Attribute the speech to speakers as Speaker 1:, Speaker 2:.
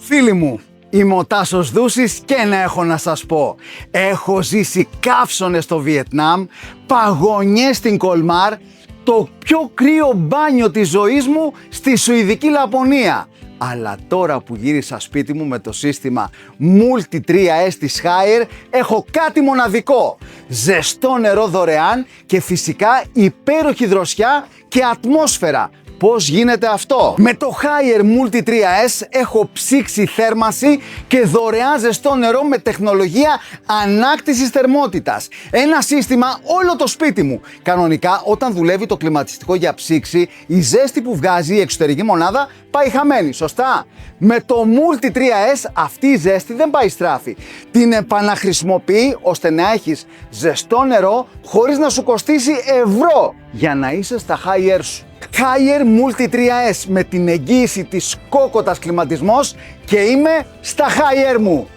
Speaker 1: Φίλοι μου, είμαι ο Τάσος Δούσης και να έχω να σας πω. Έχω ζήσει καύσωνες στο Βιετνάμ, παγωνιές στην Κολμάρ, το πιο κρύο μπάνιο της ζωής μου στη Σουηδική Λαπωνία. Αλλά τώρα που γύρισα σπίτι μου με το σύστημα Multi 3S της Haier έχω κάτι μοναδικό. Ζεστό νερό δωρεάν και φυσικά υπέροχη δροσιά και ατμόσφαιρα. Πώς γίνεται αυτό? Με το Haier Multi 3S έχω ψήξη θέρμανση και δωρεάν ζεστό νερό με τεχνολογία ανάκτησης θερμότητας. Ένα σύστημα όλο το σπίτι μου. Κανονικά όταν δουλεύει το κλιματιστικό για ψήξη, η ζέστη που βγάζει η εξωτερική μονάδα πάει χαμένη, σωστά? Με το Multi 3S αυτή η ζέστη δεν πάει στράφη. Την επαναχρησιμοποιεί ώστε να έχεις ζεστό νερό χωρίς να σου κοστίσει ευρώ για να είσαι στα Haier σου. Haier Multi 3S με την εγγύηση της κόκοτας κλιματισμός και είμαι στα Haier μου.